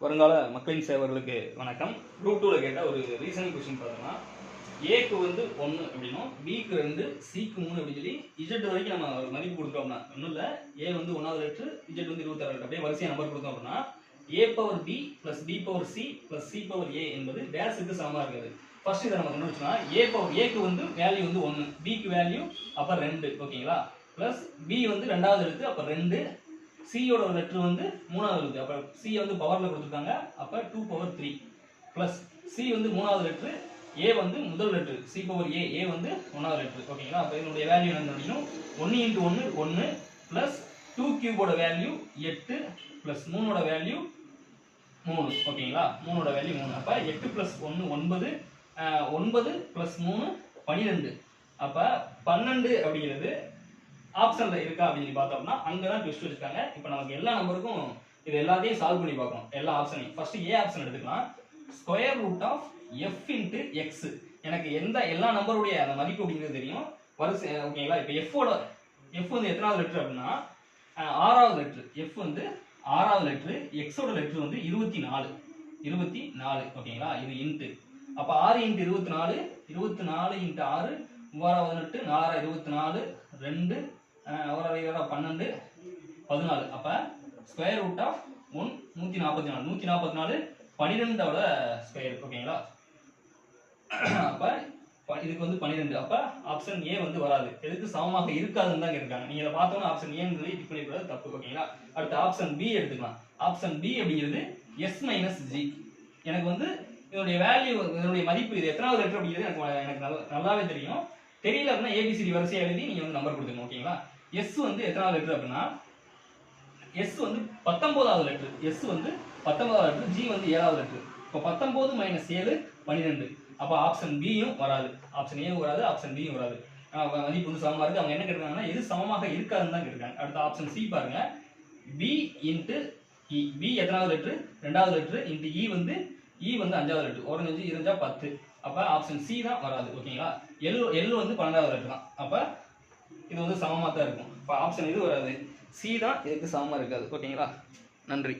வருங்கால மக்களின் சேவர்களுக்கு வணக்கம். குரூப் 2ல கேட்ட ஒரு ரீசனிங் கொஸ்டின் பார்த்தோம்னா, ஏக்கு வந்து 1 அப்படின்னும், பிக்கு 2, சிக்கு 3 அப்படின்னு சொல்லி இஜெட் வரைக்கும் நம்ம மதிப்பு கொடுத்தோம்னா, ஒன்றும் இல்லை, ஏ வந்து 1வது லெட்ரு, இஜெட் வந்து 26 லெட்ரு, அப்படியே வரிசையாக நம்பர் கொடுத்தோம் அப்படின்னா, A power B plus B power C plus C power A என்பது டேஸுக்கு சமமாக இருக்குது. ஃபர்ஸ்ட் இதை நம்ம கண்டுபிடிச்சோம்னா, ஏக்கு வந்து வேல்யூ வந்து 1, பிக்கு வேல்யூ அப்போ 2, ஓகேங்களா? பிளஸ் பி வந்து 2வது எழுத்து அப்போ 2, சியோட லெட்டர் வந்து 3வது எழுத்து அப்போ சி வந்து பவரில் கொடுத்துருக்காங்க அப்போ 2 பவர் 3 ப்ளஸ் சி வந்து 3வது லெட்ரு, ஏ வந்து முதல் லெட்ரு சி பவர் ஏ வந்து 1வது லெட்ரு, ஓகேங்களா? அப்போ இதனுடைய வேல்யூ என்ன அப்படின்னா 1 × 1 1 ப்ளஸ் 2 கியூபோட வேல்யூ 8 ப்ளஸ் 3ஓட வேல்யூ 3, ஓகேங்களா? 3ஓட வேல்யூ 3. அப்போ 8 + 1 9, 9 + 3 12. அப்போ 12 அப்படிங்கிறது ஆப்ஷன்ல இருக்கா அப்படின்னு பார்த்தோம்னா அங்கதான் ட்விஸ்ட் வச்சிருக்காங்க. இப்போ நமக்கு எல்லா நம்பருக்கும் இது எல்லாத்தையும் சால்வ் பண்ணி பார்க்கணும், எல்லா ஆப்ஷனையும். ஃபர்ஸ்ட் ஏ ஆப்ஷன் எடுத்துக்கலாம். Square root of f into x. எனக்கு எல்லா நம்பருடைய அந்த மதிப்பு அப்படிங்கிறது தெரியும், வரிசை, ஓகேங்களா? இப்போ எஃப் வந்து எத்தனாவது லெட்டர் அப்படின்னா 6வது லெட்டர். எஃப் வந்து 6வது லெட்டர், எக்ஸோட லெட்டர் வந்து 24, ஓகேங்களா? இது இன்ட்டு. அப்போ 6 × 24, 24 × 6 3 4 24 2 12 14. அப்ப ஸ்கொயர் ரூட் ஆஃப் 144 12ஓட ஸ்கொயர், ஓகேங்களா? அப்ப இதுக்கு வந்து 12. அப்ப ஆப்ஷன் ஏ வந்து வராது, எதுக்கு சமமாக இருக்காதுன்னு தான் கேட்டிருக்காங்க. நீங்க இதை பார்த்தோம்னா ஆப்ஷன் ஏன்னு டிக் பண்ணிக்கூடாது, தப்பு, ஓகேங்களா? அடுத்து ஆப்ஷன் பி எடுத்துக்கலாம். ஆப்ஷன் பி அப்படிங்கிறது எஸ் மைனஸ் ஜி. எனக்கு வந்து இதனுடைய வேல்யூ, இதனுடைய மதிப்பு, இது எத்தனாவது லெட்டர் அப்படிங்கிறது எனக்கு நல்லாவே தெரியும். தெரியல அப்படின்னா ஏபிசிடி வரிசையா எழுதி நீங்க வந்து நம்பர் கொடுத்துக்கணும், ஓகேங்களா? எஸ் வந்து எத்தனாவது லெட்டர் அப்படின்னா எஸ் வந்து 19வது லெட்டர். எஸ் வந்து 19வது லெட்டர், ஜி வந்து 7வது லெட்டர். இப்போ 19 - 7 12. அப்போ ஆப்ஷன் பியும் வராது, ஆப்ஷன் ஏவும் வராது, ஆப்ஷன் பியும் வராது. மதிப்பு வந்து சமமா இருக்கு. அவங்க என்ன கேட்டிருக்காங்கன்னா எது சமமாக இருக்காதுன்னு தான் கேட்டிருக்காங்க. அடுத்த ஆப்ஷன் சி பாருங்க, பி இன்ட்டு இ. பி எத்தனாவது லெட்டர்? 2வது லெட்டர் இன்ட்டு இ வந்து 5வது லெட்டர். 1 5 இருந்தா 10. அப்ப ஆப்ஷன் சி தான் வராது, ஓகேங்களா? எல் வந்து 12வது லெட்டர் தான். அப்ப இது வந்து சமமா தான் இருக்கும். அப்ப ஆப்ஷன் இது வராது, சி தான் இதுக்கு சமமா இருக்காது, ஓகேங்களா? நன்றி.